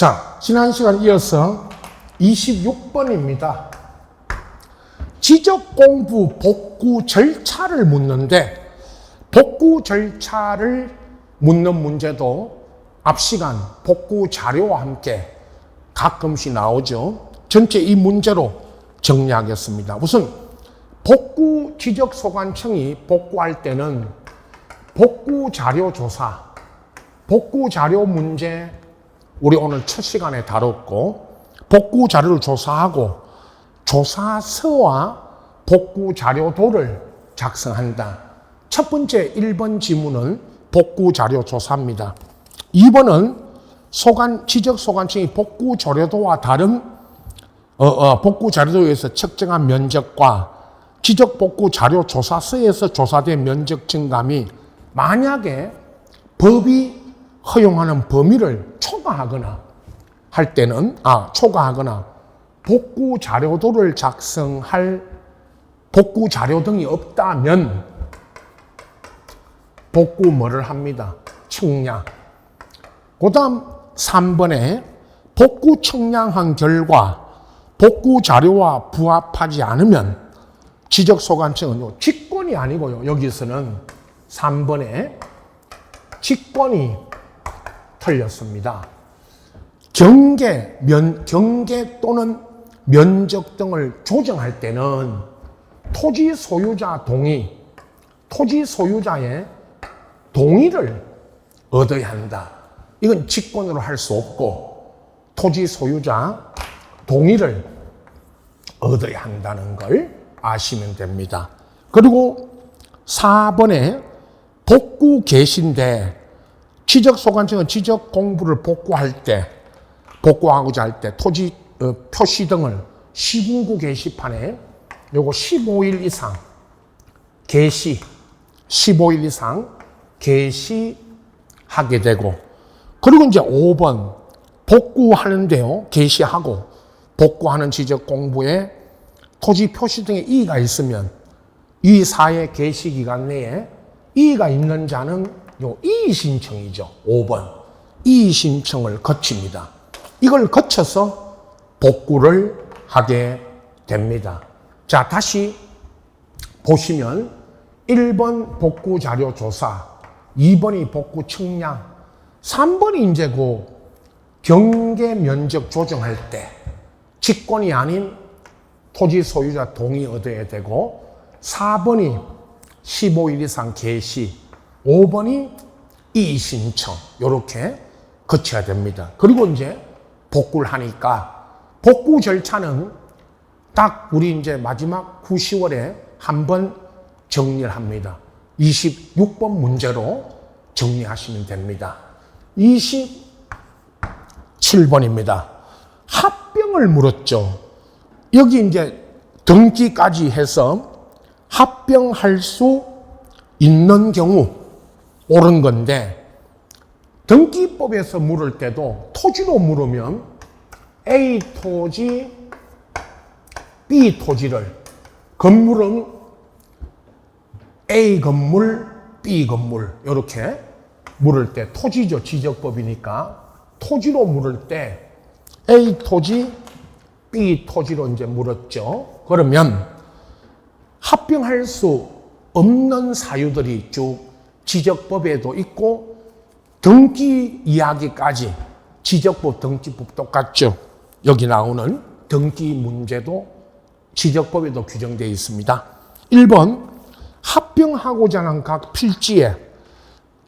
자, 지난 시간 이어서 26번입니다. 지적 공부 복구 절차를 묻는데, 복구 절차를 묻는 문제도 앞 시간 복구 자료와 함께 가끔씩 나오죠. 전체 이 문제로 정리하겠습니다. 우선 복구 지적소관청이 복구할 때는 복구 자료 조사, 복구 자료 문제 우리 오늘 첫 시간에 다뤘고, 복구 자료를 조사하고 조사서와 복구 자료도를 작성한다. 첫 번째 1번 지문은 복구 자료 조사입니다. 2번은 지적소관청이 복구 자료도와 다른 복구 자료도에서 측정한 면적과 지적 복구 자료 조사서에서 조사된 면적 증감이 만약에 법이 허용하는 범위를 초과하거나 할 때는, 초과하거나 복구 자료도를 작성할 복구 자료 등이 없다면 복구 뭐를 합니다? 측량. 그 다음 3번에 복구 측량한 결과 복구 자료와 부합하지 않으면 지적소관청은 직권이 아니고요. 여기서는 3번에 직권이 틀렸습니다. 경계 또는 면적 등을 조정할 때는 토지 소유자 동의, 토지 소유자의 동의를 얻어야 한다. 이건 직권으로 할 수 없고 토지 소유자 동의를 얻어야 한다는 걸 아시면 됩니다. 그리고 4번에 복구 개시인데, 지적소관청은 지적 공부를 복구하고자 할 때 토지 표시 등을 시군구 게시판에 요거 15일 이상 게시하게 되고, 그리고 이제 5번 복구하는데요, 게시하고 복구하는 지적 공부에 토지 표시 등의 이의가 있으면 이 사회 게시 기간 내에 이의가 있는 자는 이의 신청이죠. 5번 이의 신청을 거칩니다. 이걸 거쳐서 복구를 하게 됩니다. 자, 다시 보시면 1번 복구 자료 조사, 2번이 복구 측량, 3번이 이제 그 경계 면적 조정할 때 직권이 아닌 토지 소유자 동의 얻어야 되고, 4번이 15일 이상 게시, 5번이 이의 신청, 이렇게 거쳐야 됩니다. 그리고 이제 복구를 하니까 복구 절차는 딱 우리 이제 마지막 9, 10월에 한번 정리를 합니다. 26번 문제로 정리하시면 됩니다. 27번입니다. 합병을 물었죠. 여기 이제 등기까지 해서 합병할 수 있는 경우 옳은 건데, 등기법에서 물을 때도 토지로 물으면 A 토지, B 토지를, 건물은 A 건물, B 건물 이렇게 물을 때 토지죠. 지적법이니까 토지로 물을 때 A 토지, B 토지로 이제 물었죠. 그러면 합병할 수 없는 사유들이 쭉 지적법에도 있고, 등기 이야기까지 지적법, 등기법 똑같죠. 여기 나오는 등기 문제도 지적법에도 규정되어 있습니다. 1번 합병하고자 하는 각 필지에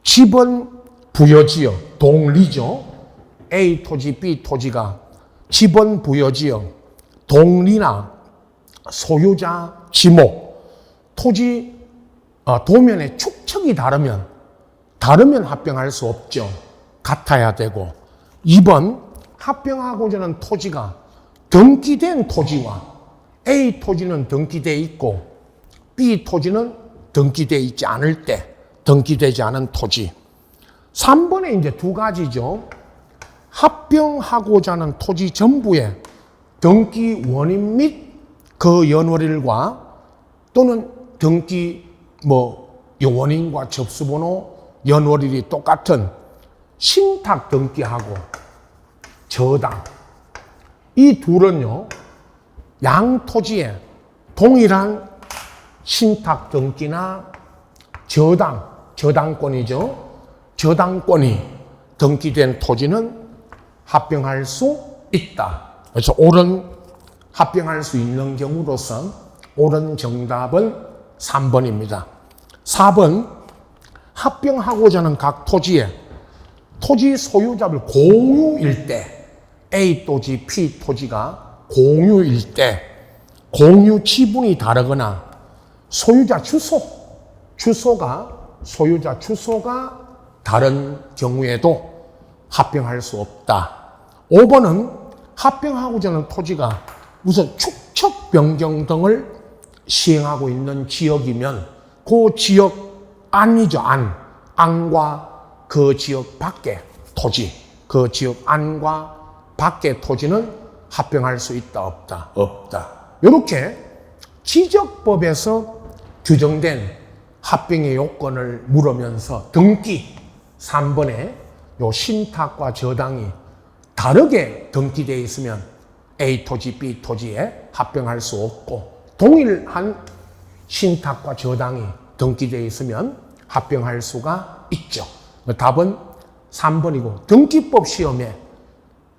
지번 부여지역, 동리죠. A 토지, B 토지가 지번 부여지역, 동리나 소유자 지목, 토지 도면의 축척이 다르면 합병할 수 없죠. 같아야 되고. 2번 합병하고자 하는 토지가 등기된 토지와 A 토지는 등기되어 있고 B 토지는 등기되어 있지 않을 때, 등기되지 않은 토지. 3번에 이제 두 가지죠. 합병하고자 하는 토지 전부의 등기 원인 및 그 연월일과 또는 등기 원인과 접수번호, 연월일이 똑같은 신탁 등기하고 저당. 이 둘은요, 양 토지에 동일한 신탁 등기나 저당권이죠. 저당권이 등기된 토지는 합병할 수 있다. 그래서 옳은 합병할 수 있는 경우로서 옳은 정답은 3번입니다. 4번, 합병하고자 하는 각 토지에 토지 소유자별 공유일 때, A 토지, B 토지가 공유일 때, 공유 지분이 다르거나 소유자 주소가 다른 경우에도 합병할 수 없다. 5번은 합병하고자 하는 토지가 우선 축척 변경 등을 시행하고 있는 지역이면 그 지역 안이죠. 안과 그 지역 밖의 토지, 그 지역 안과 밖의 토지는 합병할 수 있다, 없다? 없다. 이렇게 지적법에서 규정된 합병의 요건을 물으면서 등기 3번에 요 신탁과 저당이 다르게 등기되어 있으면 A 토지, B 토지에 합병할 수 없고 동일한 신탁과 저당이 등기되어 있으면 합병할 수가 있죠. 답은 3번이고 등기법 시험에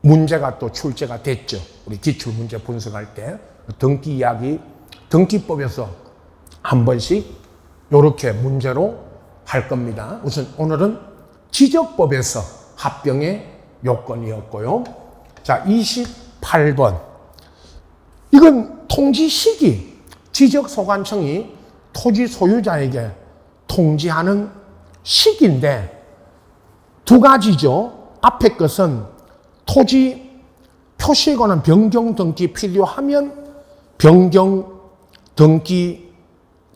문제가 또 출제가 됐죠. 우리 기출문제 분석할 때 등기 이야기, 등기법에서 한 번씩 이렇게 문제로 할 겁니다. 우선 오늘은 지적법에서 합병의 요건이었고요. 자, 28번. 이건 통지 시기. 지적소관청이 토지 소유자에게 통지하는 시기인데 두 가지죠. 앞에 것은 토지 표시에 관한 변경 등기 필요하면 변경 등기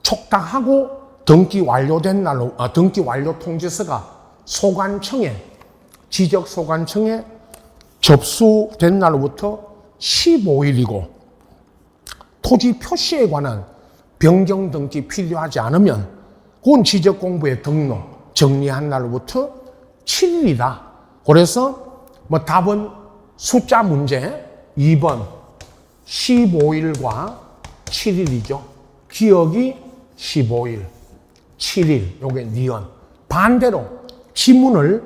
촉탁하고 등기 완료된 날로 등기 완료 통지서가 지적소관청에 접수된 날로부터 15일이고 토지 표시에 관한 변경 등기 필요하지 않으면 그건 지적공부에 등록 정리한 날로부터 7일이다. 그래서 답은 숫자 문제 2번 15일과 7일이죠. 기억이 15일, 7일, 요게 니은. 반대로 지문을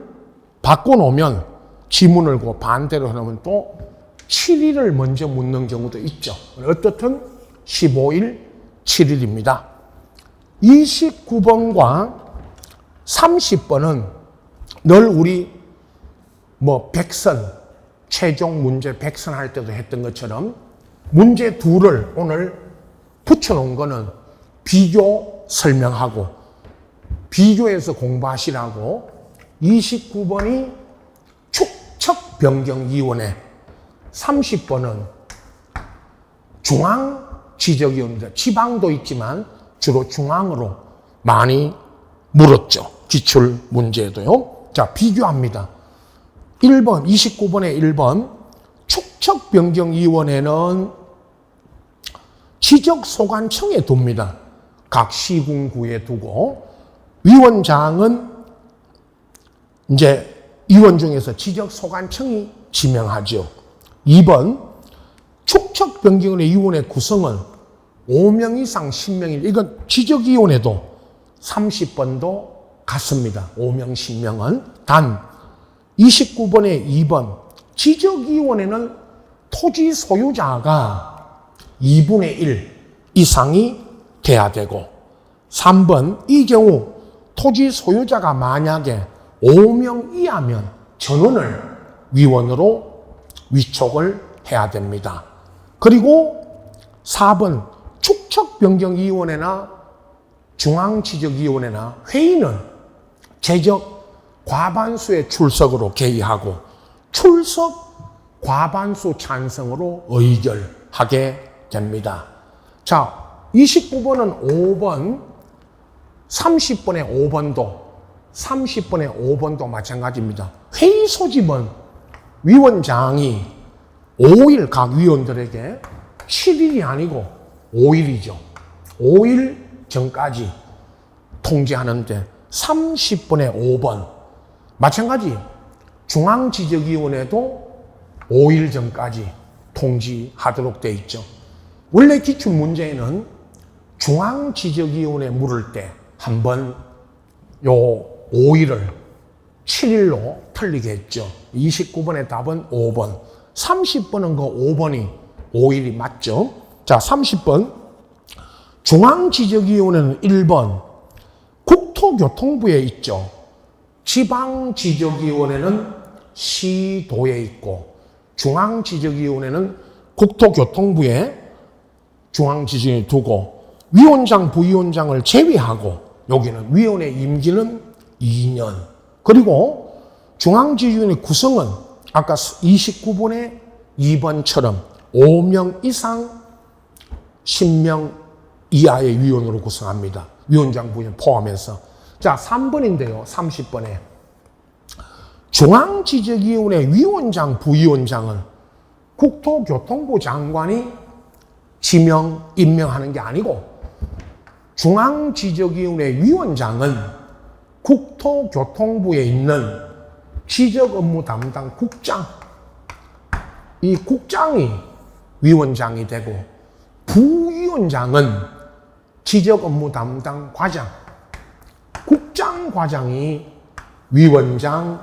바꿔놓으면 지문을 반대로 해놓으면 또 7일을 먼저 묻는 경우도 있죠. 어떻든 15일, 7일입니다. 29번과 30번은 늘 우리 최종 문제 백선 할 때도 했던 것처럼 문제 둘을 오늘 붙여놓은 거는 비교 설명하고 비교해서 공부하시라고 29번이 축척변경위원회 30번은 중앙지적위원회 지방도 있지만 주로 중앙으로 많이 물었죠. 기출 문제도요. 자, 비교합니다. 1번, 29번에 1번 축척변경위원회는 지적소관청에 둡니다. 각 시군구에 두고 위원장은 이제 위원 중에서 지적소관청이 지명하죠. 2번 축척변경위원회 위원회 구성은 5명 이상 10명일 이건 지적위원회도 30번도 같습니다. 5명 10명은 단 29번에 2번 지적위원회는 토지 소유자가 2분의 1 이상이 돼야 되고 3번 이 경우 토지 소유자가 만약에 5명 이하면 전원을 위원으로 위촉을 해야 됩니다. 그리고 4번 축척변경위원회나 중앙지적위원회나 회의는 제적 과반수의 출석으로 개의하고 출석 과반수 찬성으로 의결하게 됩니다. 자, 29번은 5번, 30번의 5번도 마찬가지입니다. 회의 소집은 위원장이 5일 각 위원들에게 7일이 아니고 5일이죠. 5일 전까지 통지하는데 30번에 5번 마찬가지 중앙지적위원회도 5일 전까지 통지하도록 되어 있죠. 원래 기출문제에는 중앙지적위원회 물을 때 한번 요 5일을 7일로 틀리게 했죠. 29번의 답은 5번. 30번은 그 5번이 5일이 맞죠. 자, 30번. 중앙지적위원회는 1번 국토교통부에 있죠. 지방지적위원회는 시도에 있고, 중앙지적위원회는 국토교통부에 중앙지적위원회 두고, 위원장, 부위원장을 제외하고, 여기는 위원회 임기는 2년. 그리고 중앙지적위원회 구성은 아까 29번의 2번처럼 5명 이상 10명 이하의 위원으로 구성합니다. 위원장, 부위원 포함해서. 자, 3번인데요. 30번에. 중앙지적위원회 위원장, 부위원장은 국토교통부 장관이 지명, 임명하는 게 아니고, 중앙지적위원회 위원장은 국토교통부에 있는 지적업무 담당 국장, 이 국장이 위원장이 되고, 부위원장은 지적업무 담당 과장, 국장과장이 위원장,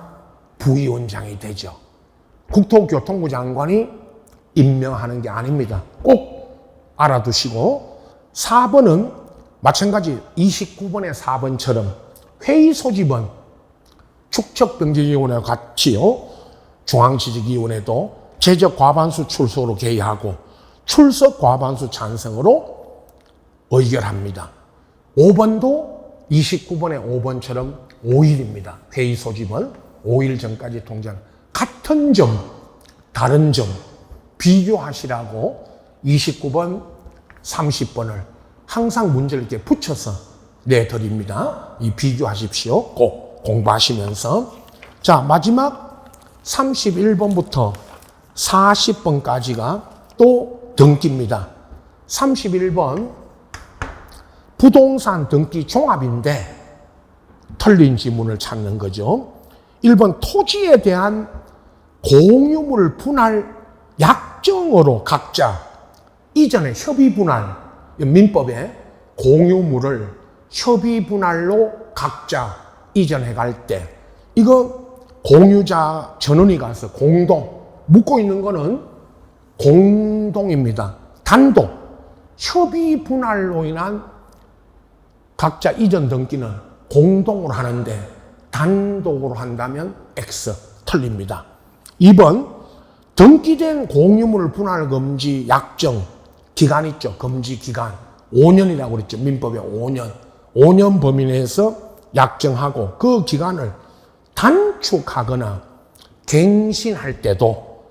부위원장이 되죠. 국토교통부 장관이 임명하는 게 아닙니다. 꼭 알아두시고, 4번은 마찬가지 29번의 4번처럼 회의 소집은 축척등재위원회와 같이요, 중앙지적위원회도 제적 과반수 출석으로 개의하고 출석 과반수 찬성으로 의결합니다. 5번도 29번의 5번처럼 5일입니다. 회의 소집은 5일 전까지 통지하는. 같은 점, 다른 점 비교하시라고 29번, 30번을 항상 문제를 이렇게 붙여서 내드립니다. 이 비교하십시오. 꼭 공부하시면서. 자, 마지막 31번부터 40번까지가 또 등기입니다. 31번 부동산 등기 종합인데 틀린 지문을 찾는 거죠. 1번 토지에 대한 공유물 분할 약정으로 각자 이전에 협의 분할, 민법에 공유물을 협의 분할로 각자 이전해 갈 때, 이거 공유자 전원이 가서 공동, 묻고 있는 거는 공동입니다. 단독, 협의 분할로 인한 각자 이전 등기는 공동으로 하는데 단독으로 한다면 X, 틀립니다. 2번, 등기된 공유물 분할 금지 약정 기간 있죠. 금지 기간 5년이라고 그랬죠. 민법에 5년. 5년 범위 내에서 약정하고 그 기간을 단축하거나 갱신할 때도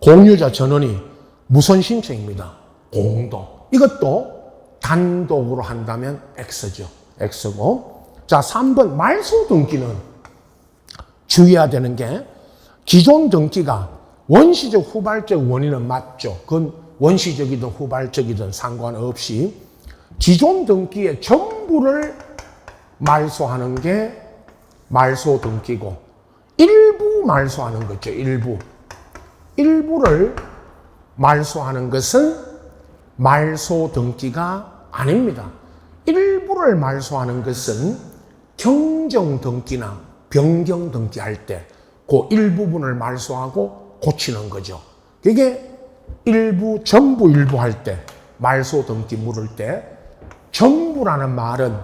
공유자 전원이 무선 신청입니다. 공동. 이것도 단독으로 한다면 X죠. X고. 자, 3번 말소 등기는 주의해야 되는 게, 기존 등기가 원시적 후발적 원인은 맞죠. 그건 원시적이든 후발적이든 상관없이 기존 등기의 전부를 말소하는 게 말소 등기고, 일부 말소하는 거죠. 일부를 말소하는 것은 말소 등기가 아닙니다. 일부를 말소하는 것은 경정 등기나 변경 등기 할 때 그 일부분을 말소하고 고치는 거죠. 그게 전부 일부 할 때, 말소 등기 물을 때, 전부라는 말은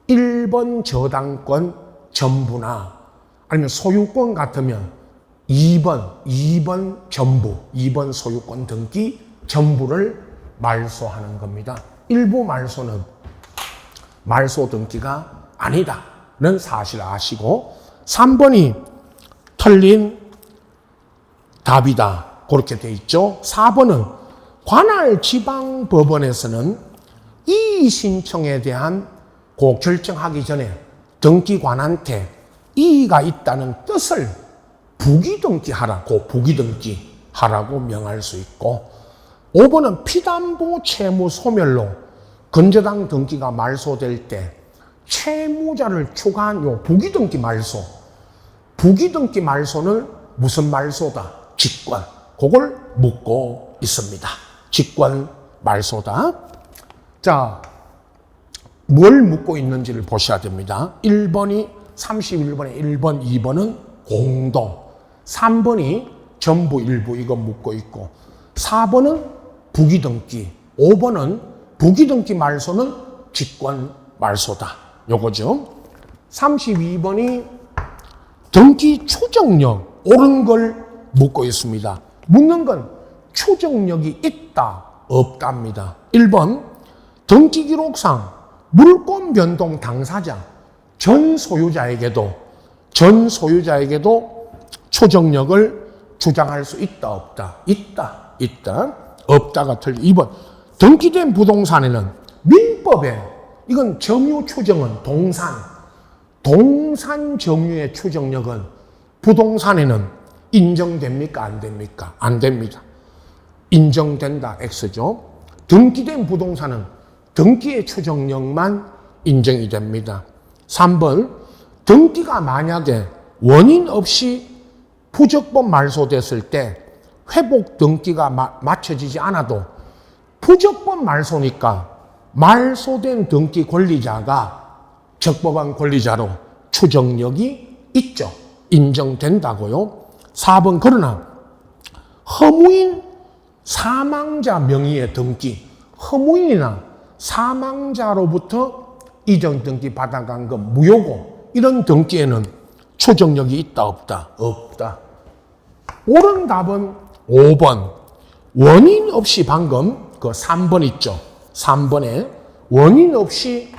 1번 저당권 전부나 아니면 소유권 같으면 2번 전부, 2번 소유권 등기 전부를 말소하는 겁니다. 일부 말소는 말소 등기가 아니다는 사실 아시고, 3번이 틀린 답이다. 그렇게 돼 있죠. 4번은 관할 지방법원에서는 이의 신청에 대한 그 결정하기 전에 등기관한테 이의가 있다는 뜻을 부기등기하라고 명할 수 있고, 5번은 피담보 채무 소멸로 건저당 등기가 말소될 때 채무자를 추가한 요 부기등기 말소는 무슨 말소다? 직권. 그걸 묻고 있습니다. 직권 말소다. 자, 뭘 묻고 있는지를 보셔야 됩니다. 1번이 31번에 1번, 2번은 공동. 3번이 전부 일부 이거 묻고 있고 4번은 부기등기. 5번은 부기등기 말소는 직권 말소다. 요거죠. 32번이 등기 추정력 옳은 걸 묻고 있습니다. 묻는 건 추정력이 있다, 없답니다. 1번 등기 기록상 물권 변동 당사자 전 소유자에게도 추정력을 주장할 수 있다, 없다? 있다. 없다가 틀려. 2번 등기된 부동산에는 민법에 이건 점유 추정은 동산 점유의 추정력은 부동산에는 인정됩니까? 안 됩니까? 안 됩니다. 인정된다. X죠. 등기된 부동산은 등기의 추정력만 인정이 됩니다. 3번 등기가 만약에 원인 없이 부적법 말소됐을 때 회복 등기가 맞춰지지 않아도 부적법 말소니까 말소된 등기 권리자가 적법한 권리자로 추정력이 있죠. 인정된다고요. 4번 그러나 허무인 사망자 명의의 등기, 허무인이나 사망자로부터 이전 등기 받아간 것 무효고 이런 등기에는 추정력이 있다, 없다? 없다. 옳은 답은 5번. 원인 없이 방금 그 3번 있죠. 3번에 원인 없이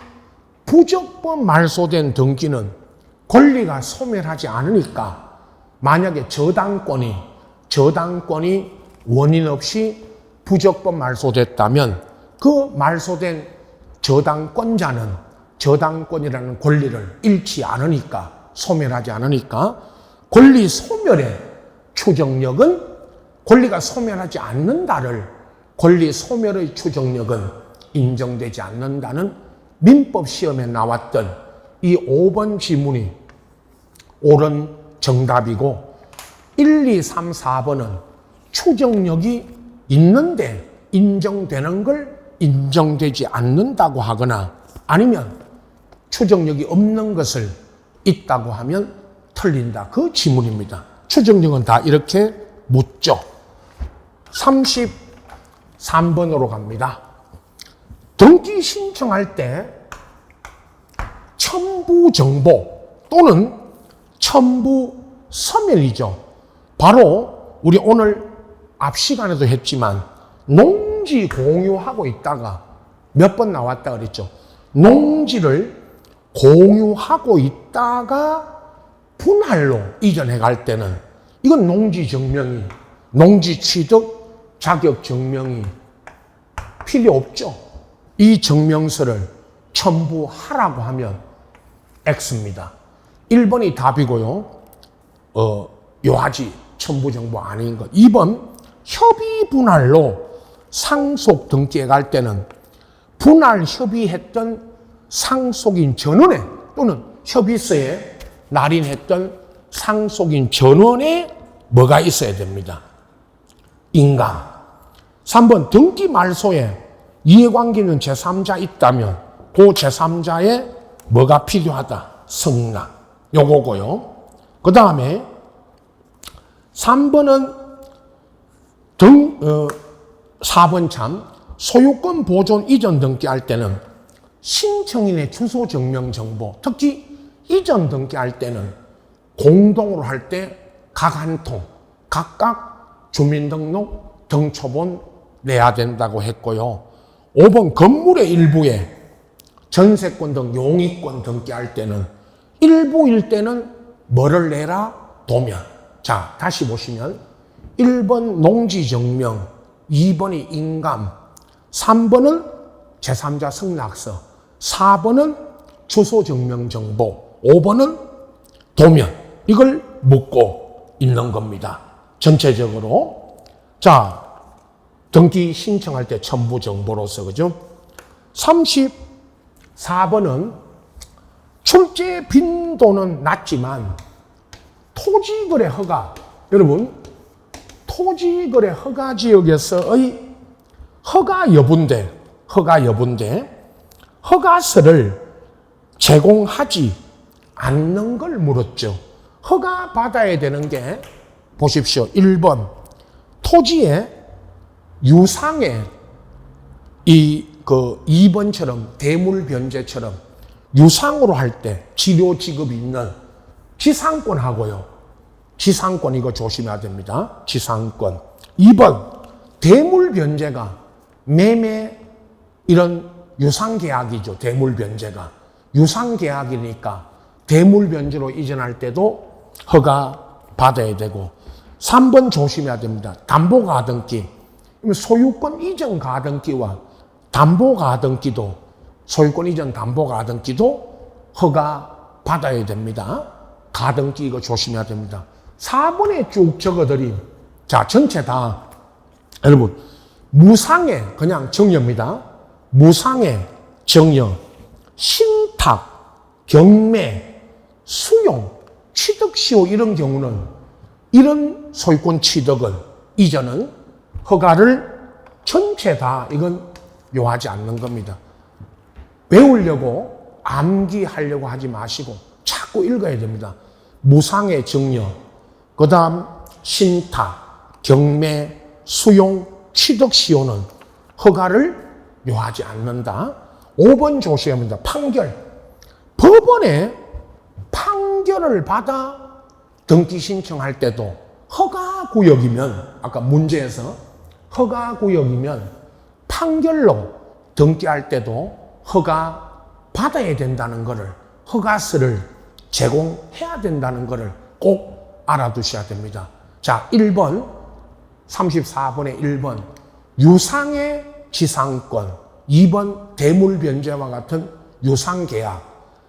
부적법 말소된 등기는 권리가 소멸하지 않으니까 만약에 저당권이 원인 없이 부적법 말소됐다면 그 말소된 저당권자는 저당권이라는 권리를 잃지 않으니까 소멸하지 않으니까 권리 소멸의 추정력은 권리가 소멸하지 않는다를 권리 소멸의 추정력은 인정되지 않는다는 민법 시험에 나왔던 이 5번 지문이 옳은 정답이고 1, 2, 3, 4번은 추정력이 있는데 인정되는 걸 인정되지 않는다고 하거나 아니면 추정력이 없는 것을 있다고 하면 틀린다. 그 지문입니다. 추정력은 다 이렇게 묻죠. 33번으로 갑니다. 등기 신청할 때 첨부 정보 또는 첨부 서면이죠. 바로 우리 오늘 앞 시간에도 했지만 농지 공유하고 있다가 몇 번 나왔다 그랬죠. 농지를 공유하고 있다가 분할로 이전해 갈 때는 이건 농지 증명이 농지 취득 자격 증명이 필요 없죠. 이 증명서를 첨부하라고 하면 X입니다. 1번이 답이고요. 요하지 첨부 정보 아닌 것. 2번 협의 분할로 상속 등기에 갈 때는 분할 협의했던 상속인 전원에 또는 협의서에 날인했던 상속인 전원에 뭐가 있어야 됩니다. 인감. 3번 등기 말소에 이해관계 있는 제3자 있다면 그 제3자의 뭐가 필요하다. 승낙. 요거고요. 그 다음에 3번은 4번 참 소유권 보존 이전 등기할 때는 신청인의 주소 증명 정보, 특히 이전 등기할 때는 공동으로 할 때 각 한 통, 각각 주민등록 등초본 내야 된다고 했고요. 5번 건물의 일부에 전세권 등 용의권 등기할 때는 일부일 때는 뭐를 내라? 도면. 자, 다시 보시면 1번 농지증명, 2번이 인감, 3번은 제3자 승낙서, 4번은 주소증명정보, 5번은 도면. 이걸 묻고 있는 겁니다. 전체적으로. 자, 등기 신청할 때 첨부 정보로서, 그죠? 34번은 출제 빈도는 낮지만 토지거래 허가 여러분, 토지거래 허가지역에서의 허가 여부인데 허가서를 제공하지 않는 걸 물었죠. 허가 받아야 되는 게 보십시오. 1번 토지의 유상에 2번처럼 대물 변제처럼 유상으로 할 때 치료 지급이 있는 지상권하고요. 지상권 이거 조심해야 됩니다. 지상권. 2번 대물 변제가 매매 이런 유상 계약이죠. 대물 변제가 유상 계약이니까 대물 변제로 이전할 때도 허가 받아야 되고 3번 조심해야 됩니다. 담보 가등기. 소유권 이전 가등기와 담보 가등기도 소유권 이전 담보 가등기도 허가 받아야 됩니다. 가등기 이거 조심해야 됩니다. 4번에 쭉 적어드린 자 전체 다 여러분 무상의 그냥 정여입니다. 무상의 정여, 신탁, 경매, 수용, 취득시효 이런 경우는 이런 소유권 취득을 이전은 허가를 전체 다 이건 요하지 않는 겁니다. 외우려고 암기하려고 하지 마시고 자꾸 읽어야 됩니다. 무상의 정여, 그 다음 신탁, 경매, 수용, 취득시효는 허가를 요하지 않는다. 5번 조심해야 합니다. 판결. 법원에 판결을 받아 등기 신청할 때도 허가구역이면 아까 문제에서 허가구역이면 판결로 등기할 때도 허가 받아야 된다는 것을 허가서를 제공해야 된다는 것을 꼭 알아두셔야 됩니다. 자, 1번 34번의 1번 유상의 지상권 2번 대물변제와 같은 유상계약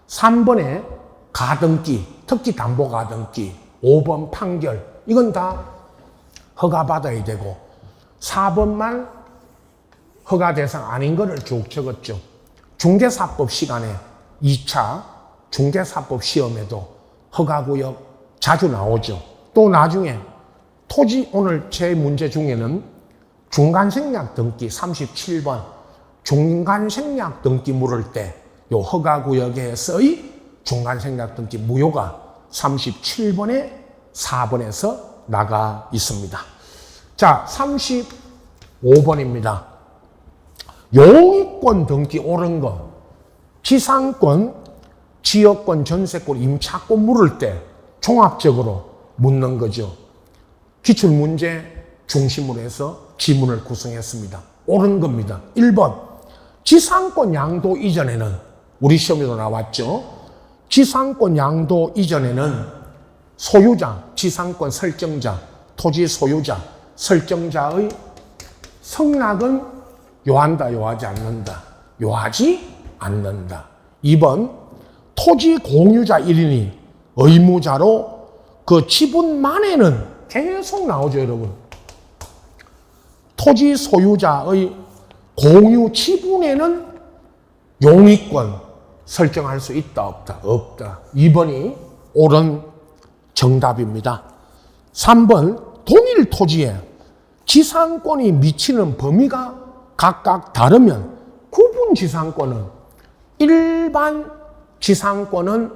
3번에 가등기 특히 담보가등기 5번 판결 이건 다 허가받아야 되고 4번만 허가 대상 아닌 거를 쭉 적었죠. 중개사법 시간에 2차 중개사법 시험에도 허가구역 자주 나오죠. 또 나중에 토지 오늘 제 문제 중에는 중간생략 등기 37번 중간생략 등기 물을 때 요 허가구역에서의 중간생략 등기 무효가 37번에 4번에서 나가 있습니다. 자, 35번입니다. 용익권 등기 옳은 거 지상권, 지역권, 전세권, 임차권 물을 때 종합적으로 묻는 거죠. 기출문제 중심으로 해서 지문을 구성했습니다. 옳은 겁니다. 1번 지상권 양도 이전에는 우리 시험에도 나왔죠. 지상권 양도 이전에는 소유자, 지상권 설정자, 토지 소유자, 설정자의 성낙은 요한다, 요하지 않는다. 요하지 않는다. 2번 토지 공유자 1인이 의무자로 그 지분만에는 계속 나오죠, 여러분. 토지 소유자의 공유 지분에는 용익권 설정할 수 있다, 없다? 없다. 2번이 옳은 정답입니다. 3번 동일 토지에 지상권이 미치는 범위가 각각 다르면 구분지상권은 일반 지상권은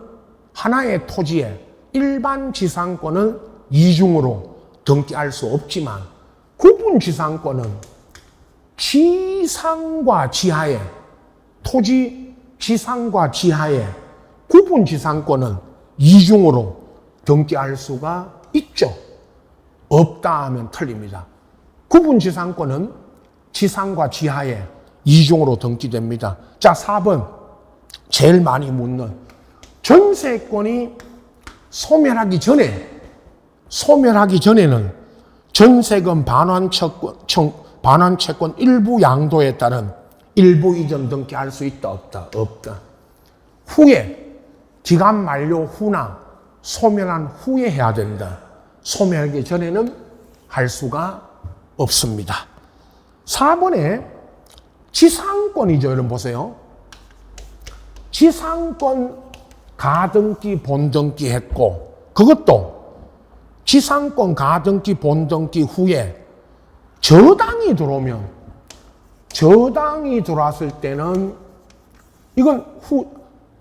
하나의 토지에 일반 지상권은 이중으로 등기할 수 없지만 구분지상권은 지상과 지하에 토지 지상과 지하에 구분지상권은 이중으로 등기할 수가 있죠. 없다 하면 틀립니다. 구분지상권은 지상과 지하에 이중으로 등기됩니다. 자, 4번 제일 많이 묻는 전세권이 소멸하기 전에는 전세금 반환채권 일부 양도에 따른 일부 이전 등기할 수 있다, 없다? 없다. 후에 기간 만료 후나 소멸한 후에 해야 된다. 소멸하기 전에는 할 수가 없습니다. 4번에 지상권이죠. 여러분 보세요. 지상권 가등기, 본등기 했고 그것도 지상권 가등기 본등기 후에 저당이 들어왔을 때는 이건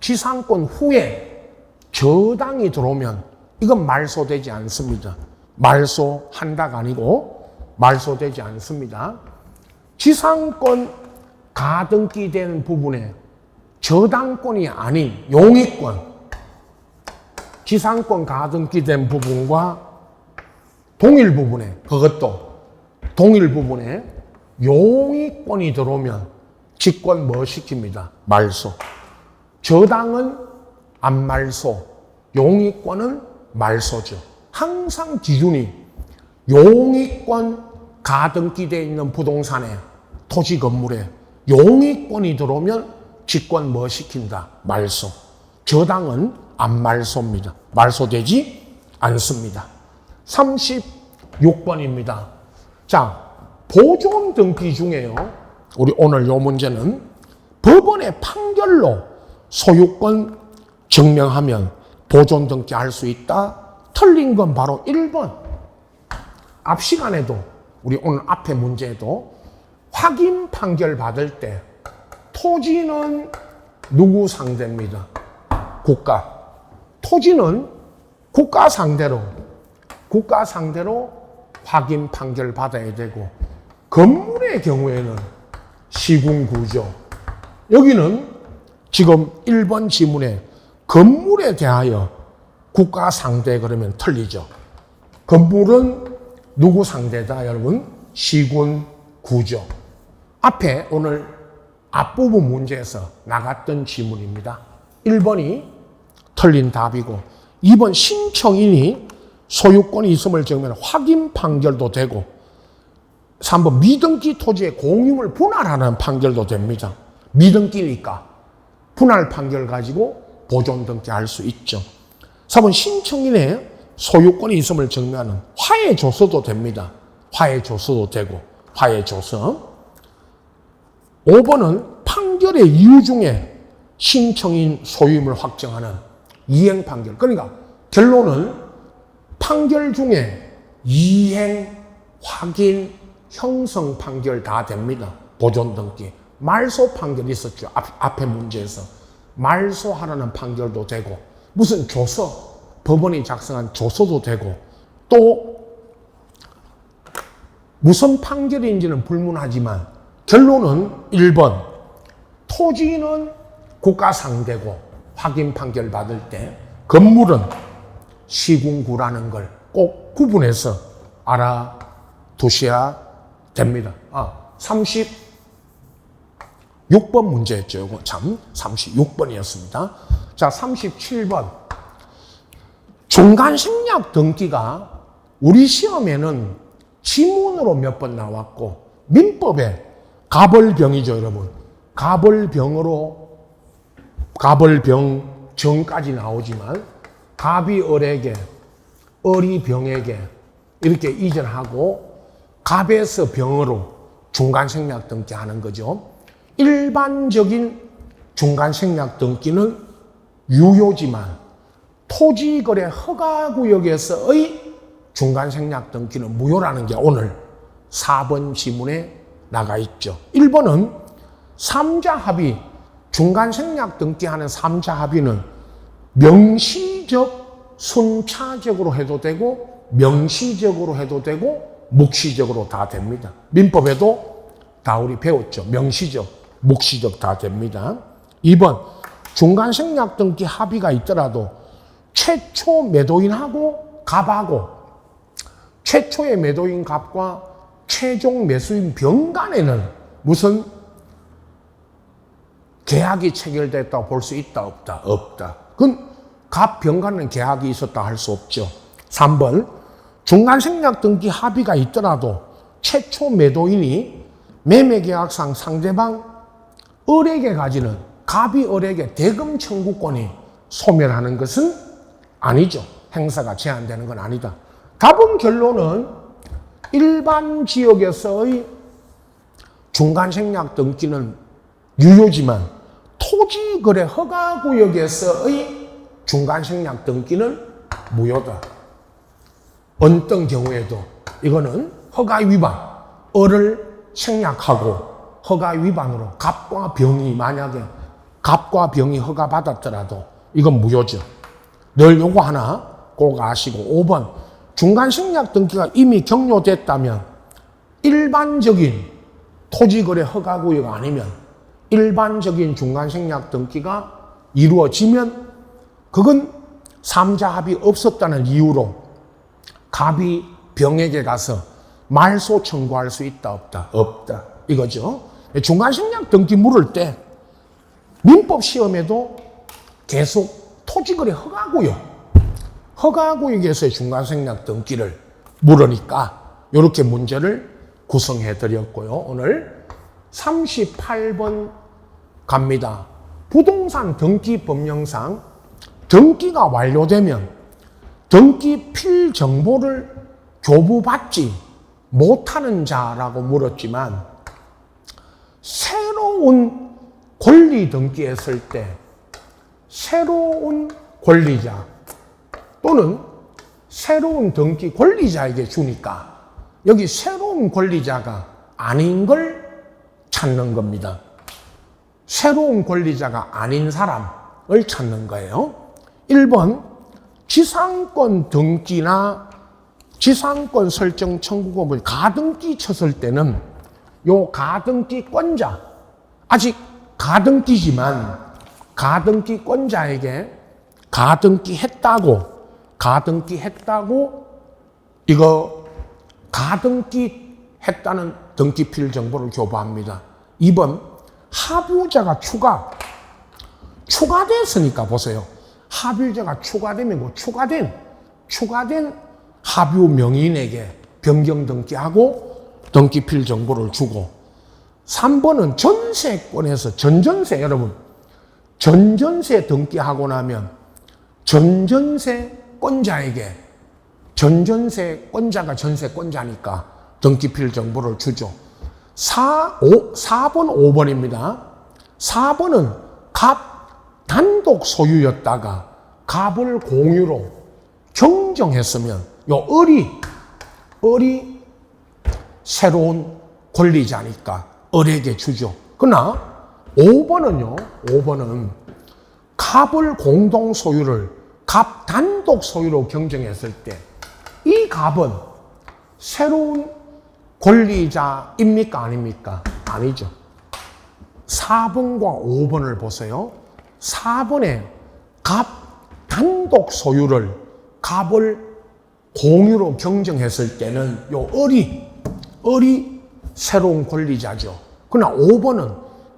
지상권 후에 저당이 들어오면 이건 말소되지 않습니다. 말소한다가 아니고 말소되지 않습니다. 지상권 가등기되는 부분에 저당권이 아닌 용익권, 지상권 가등기된 부분과 동일 부분에, 그것도 동일 부분에 용익권이 들어오면 직권 뭐 시킵니다? 말소. 저당은 안 말소, 용익권은 말소죠. 항상 기준이 용익권 가등기되어 있는 부동산에, 토지 건물에 용익권이 들어오면 직권 뭐 시킨다? 말소. 저당은 안 말소입니다. 말소되지 않습니다. 36번입니다. 자, 보존 등기 중에요. 우리 오늘 요 문제는 법원의 판결로 소유권 증명하면 보존 등기 할 수 있다. 틀린 건 바로 1번. 앞 시간에도 우리 오늘 앞에 문제에도 확인 판결 받을 때 토지는 누구 상대입니다? 국가. 토지는 국가 상대로 확인 판결 받아야 되고, 건물의 경우에는 시군구조. 여기는 지금 1번 지문에 건물에 대하여 국가 상대 그러면 틀리죠. 건물은 누구 상대다 여러분? 시군구조. 앞에 오늘 앞부분 문제에서 나갔던 지문입니다. 1번이 틀린 답이고, 2번 신청인이 소유권이 있음을 증명하는 확인 판결도 되고, 3번 미등기 토지의 공유물 분할하는 판결도 됩니다. 미등기니까 분할 판결 가지고 보존 등기할 수 있죠. 4번 신청인의 소유권이 있음을 증명하는 화해 조서도 됩니다. 화해 조서도 되고, 화해 조서. 5번은 판결의 이유 중에 신청인 소유임을 확정하는 이행 판결. 그러니까 결론은 판결 중에 이행, 확인, 형성 판결 다 됩니다. 보존 등기. 말소 판결이 있었죠. 앞에 문제에서. 말소하라는 판결도 되고, 무슨 조서, 법원이 작성한 조서도 되고, 또 무슨 판결인지는 불문하지만 결론은 1번. 토지는 국가 상대고 확인 판결 받을 때 건물은 시군구라는 걸 꼭 구분해서 알아두셔야 됩니다. 36번 문제였죠. 이거 참 36번이었습니다. 자, 37번. 중간생략 등기가 우리 시험에는 지문으로 몇 번 나왔고, 민법에 가벌병이죠, 여러분. 가벌병정까지 나오지만, 갑이 을에게, 을이 병에게 이렇게 이전하고, 갑에서 병으로 중간생략 등기하는 거죠. 일반적인 중간생략 등기는 유효지만, 토지거래 허가구역에서의 중간생략 등기는 무효라는 게 오늘 4번 지문에 나가 있죠. 1번은 3자 합의, 중간생략 등기하는 3자 합의는 명시적, 순차적으로 해도 되고, 명시적으로 해도 되고, 묵시적으로 다 됩니다. 민법에도 다 우리 배웠죠. 명시적, 묵시적 다 됩니다. 2번, 중간생략 등기 합의가 있더라도 최초 매도인하고 갑하고, 최초의 매도인 갑과 최종 매수인 병 간에는 무슨 계약이 체결됐다고 볼 수 있다, 없다? 없다. 그건 갑, 병 간에는 계약이 있었다 할 수 없죠. 3번, 중간생략 등기 합의가 있더라도 최초 매도인이 매매계약상 상대방 을에게 가지는, 갑이 을에게 대금 청구권이 소멸하는 것은 아니죠. 행사가 제한되는 건 아니다. 답은 결론은 일반 지역에서의 중간생략 등기는 유효지만 토지거래 허가구역에서의 중간생략 등기는 무효다. 어떤 경우에도 이거는 허가 위반, 을을 생략하고 허가 위반으로 갑과 병이 만약에 갑과 병이 허가받았더라도 이건 무효죠. 늘 요거 하나 꼭 아시고 5번 중간 생략 등기가 이미 경료됐다면 일반적인 토지거래 허가구역 아니면 일반적인 중간 생략 등기가 이루어지면 그건 삼자 합의 없었다는 이유로 갑이 병에게 가서 말소 청구할 수 있다 없다? 없다 이거죠. 중간 생략 등기 물을 때 민법 시험에도 계속 토지거래 허가구역에서의 중간 생략 등기를 물으니까 이렇게 문제를 구성해 드렸고요. 오늘 38번 갑니다. 부동산 등기 법령상 등기가 완료되면 등기 필 정보를 교부받지 못하는 자라고 물었지만 새로운 권리 등기했을 때 새로운 권리자 또는 새로운 등기 권리자에게 주니까 여기 새로운 권리자가 아닌 걸 찾는 겁니다. 새로운 권리자가 아닌 사람을 찾는 거예요. 1번 지상권 등기나 지상권 설정 청구금을 가등기 쳤을 때는 요 가등기권자 아직 가등기지만 가등기권자에게 가등기했다고 이거 가등기했다는 등기필 정보를 교부합니다. 2번 합유자가 추가됐으니까 보세요. 합유자가 추가되면 뭐 추가된 합유 명의인에게 변경 등기하고 등기필 정보를 주고 3번은 전세권에서 전전세 여러분 전전세 등기하고 나면 전전세권자에게 전전세권자가 전세권자니까 등기필 정보를 주죠. 4번 5번입니다. 4번은 갑 단독 소유였다가 갑을 공유로 경정했으면 요 을이 새로운 권리자니까 을에게 주죠. 그러나 5번은 갑을 공동 소유를 갑 단독 소유로 경정했을 때 이 갑은 새로운 권리자입니까? 아닙니까? 아니죠. 4번과 5번을 보세요. 4번에 갑 단독 소유를 갑을 공유로 경정했을 때는 요 을이 새로운 권리자죠. 그러나 5번은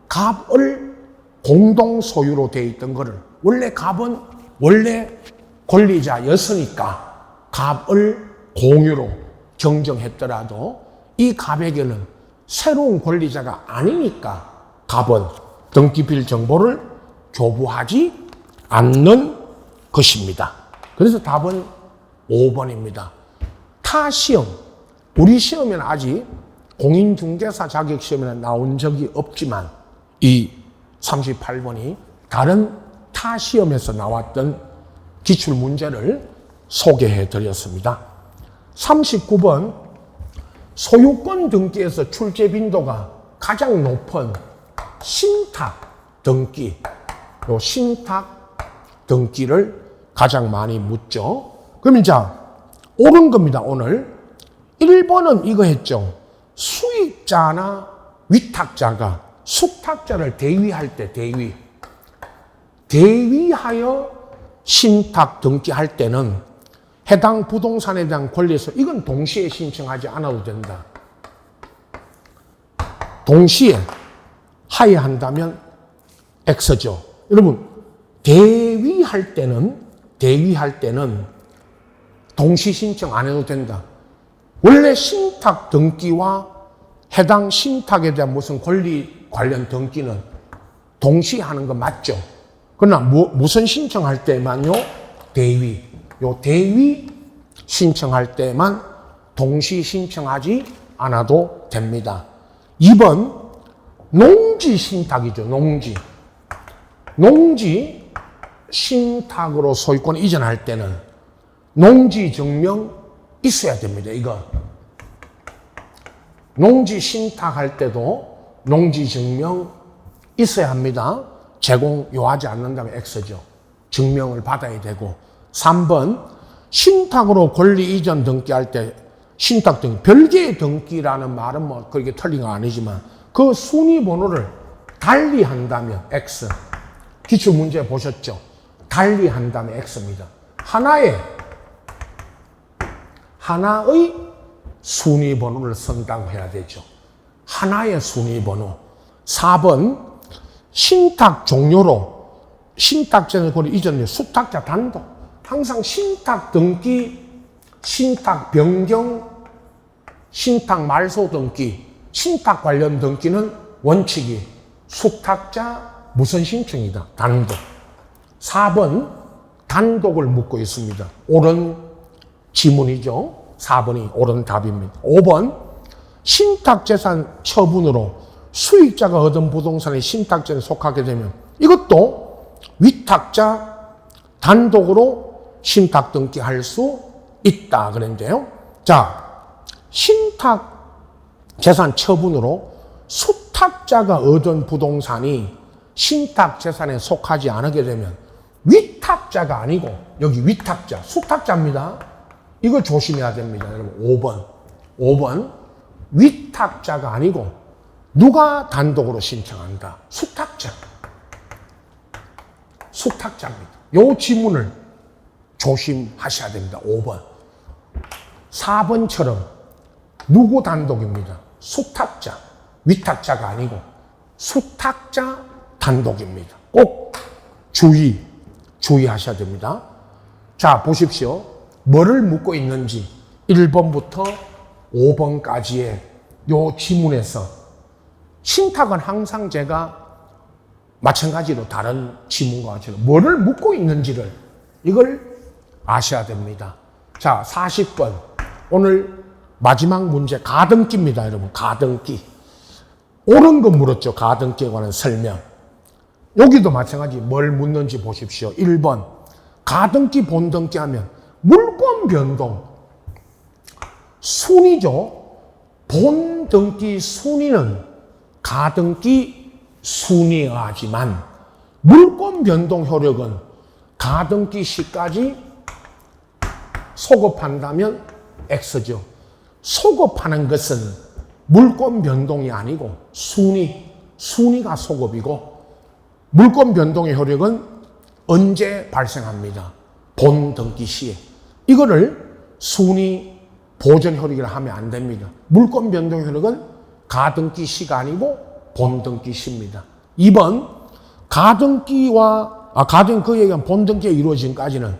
갑을 공동 소유로 되어 있던 거를 원래 갑은 원래 권리자였으니까 갑을 공유로 경정했더라도 이 갑에게는 새로운 권리자가 아니니까 갑은 등기필 정보를 교부하지 않는 것입니다. 그래서 답은 5번입니다. 타 시험, 우리 시험에는 아직 공인중개사 자격시험에는 나온 적이 없지만 이 38번이 다른 타 시험에서 나왔던 기출문제를 소개해 드렸습니다. 39번 소유권 등기에서 출제 빈도가 가장 높은 신탁 등기, 요 신탁 등기를 가장 많이 묻죠. 그럼 이제 옳은 겁니다. 오늘 1번은 이거 했죠. 수익자나 위탁자가 숙탁자를 대위할 때 대위하여 신탁 등기할 때는 해당 부동산에 대한 권리에서 이건 동시에 신청하지 않아도 된다. 동시에 하회한다면 X죠. 여러분 대위할 때는 동시 신청 안 해도 된다. 원래 신탁 등기와 해당 신탁에 대한 무슨 권리 관련 등기는 동시에 하는 거 맞죠? 그러나 무슨 신청할 때만요? 대위 신청할 때만 동시 신청하지 않아도 됩니다. 2번 농지 신탁이죠. 농지 신탁으로 소유권 이전할 때는 농지 증명 있어야 됩니다. 이거 농지 신탁할 때도 농지 증명 있어야 합니다. 제공 요하지 않는다면 X죠. 증명을 받아야 되고. 3번 신탁으로 권리 이전 등기할 때 신탁 등기, 별개의 등기라는 말은 뭐 그렇게 틀린 건 아니지만 그 순위 번호를 달리 한다면 X. 기출문제 보셨죠? 달리 한다면 X입니다. 하나의 순위 번호를 쓴다고 해야 되죠. 하나의 순위 번호. 4번 신탁 종료로 신탁자의 권리 이전 및 수탁자 단독. 항상 신탁 등기, 신탁 변경, 신탁 말소 등기, 신탁 관련 등기는 원칙이 수탁자 무선 신청이다. 단독. 4번 단독을 묻고 있습니다. 옳은 지문이죠. 4번이 옳은 답입니다. 5번 신탁재산 처분으로 수익자가 얻은 부동산이 신탁자에 속하게 되면 이것도 위탁자 단독으로 신탁 등기할 수 있다 그랬는데요. 자, 신탁 재산 처분으로 수탁자가 얻은 부동산이 신탁 재산에 속하지 않게 되면 위탁자가 아니고 여기 위탁자, 수탁자입니다. 이거 조심해야 됩니다. 여러분 5번 위탁자가 아니고 누가 단독으로 신청한다? 수탁자입니다. 이 지문을 조심하셔야 됩니다. 5번. 4번처럼 누구 단독입니다. 수탁자, 위탁자가 아니고 수탁자 단독입니다. 꼭 주의하셔야 됩니다. 자, 보십시오. 뭐를 묻고 있는지 1번부터 5번까지의 요 지문에서 신탁은 항상 제가 마찬가지로 다른 지문과 같이 뭐를 묻고 있는지를 이걸 아셔야 됩니다. 자, 40번. 오늘 마지막 문제 가등기입니다, 여러분. 가등기. 옳은 거 물었죠. 가등기에 관한 설명. 여기도 마찬가지 뭘 묻는지 보십시오. 1번. 가등기 본등기 하면 물권 변동. 순위죠. 본등기 순위는 가등기 순위에 의하지만 물권 변동 효력은 가등기 시까지 소급한다면 X죠. 소급하는 것은 물권 변동이 아니고 순위가 소급이고 물권 변동의 효력은 언제 발생합니다. 본등기 시에. 이거를 순위 보전 효력이라 하면 안 됩니다. 물권 변동 효력은 가등기 시가 아니고 본등기 시입니다. 2번 가등기 얘기한 본등기가 이루어진까지는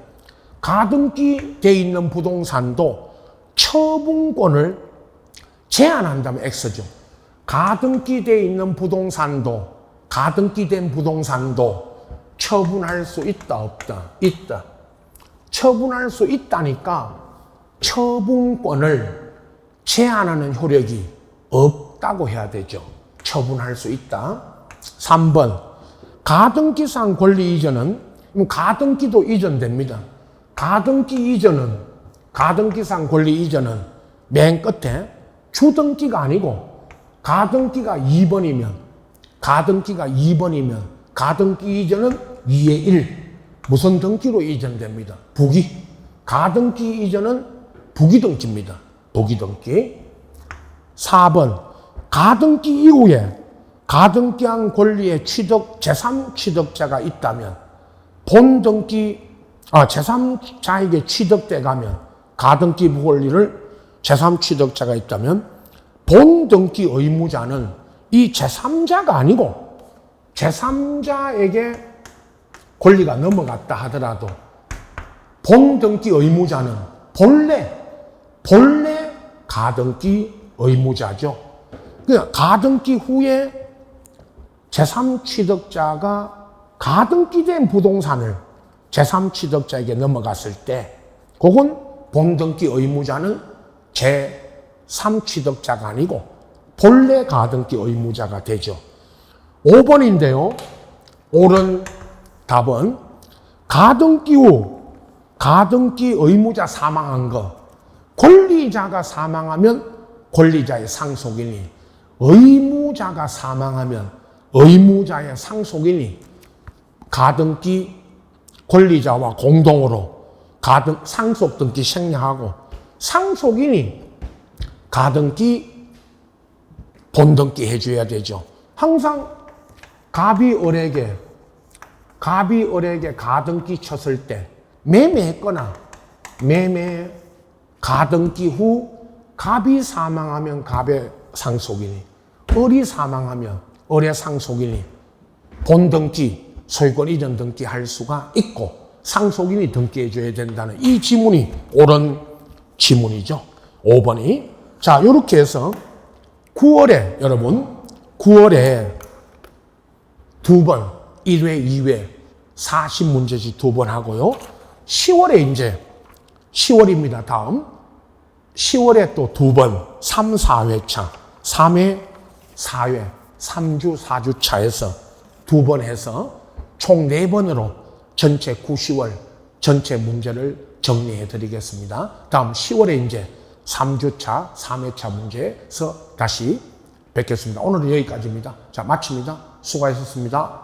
가등기 돼 있는 부동산도 처분권을 제한한다면 X죠. 가등기 돼 있는 부동산도 가등기된 부동산도 처분할 수 있다 없다? 있다. 처분할 수 있다니까 처분권을 제한하는 효력이 없다고 해야 되죠. 처분할 수 있다. 3번 가등기상 권리 이전은 가등기도 이전됩니다. 가등기상 권리 이전은 맨 끝에 주등기가 아니고 가등기가 2번이면 가등기 이전은 2의 1 무슨 등기로 이전됩니다. 가등기 이전은 부기등기입니다. 부기등기. 4번 가등기 이후에 가등기한 권리의 제3취득자가 있다면 제3자에게 취득돼 가면 가등기 권리를 제3취득자가 있다면 본등기 의무자는 이 제3자가 아니고 제3자에게 권리가 넘어갔다 하더라도 본등기 의무자는 본래 가등기 의무자죠. 그러니까 가등기 후에 제3취득자가 가등기된 부동산을 제3취득자에게 넘어갔을 때 그건 본등기 의무자는 제3취득자가 아니고 본래 가등기 의무자가 되죠. 5번인데요. 옳은 답은 가등기 후 가등기 의무자 사망한 거 권리 권리자가 사망하면 권리자의 상속인이, 의무자가 사망하면 의무자의 상속인이 가등기 권리자와 공동으로 상속등기 생략하고, 상속인이 가등기 본등기 해줘야 되죠. 항상 갑이 을에게 가등기 쳤을 때 매매했거나 가등기 후 갑이 사망하면 갑의 상속인이, 을이 사망하면 을의 상속인이 본등기, 소유권 이전 등기 할 수가 있고 상속인이 등기해 줘야 된다는 이 지문이 옳은 지문이죠. 5번이. 자, 이렇게 해서 9월에 여러분 9월에 2번 1회, 2회 40문제씩 2번 하고요. 10월에 이제 10월입니다. 다음 10월에 또 2번 3, 4회차 3회, 4회 3주, 4주차에서 2번 해서 총 4번으로 전체 9, 10월 전체 문제를 정리해 드리겠습니다. 다음 10월에 이제 3주차, 3회차 문제에서 다시 뵙겠습니다. 오늘은 여기까지입니다. 자, 마칩니다. 수고하셨습니다.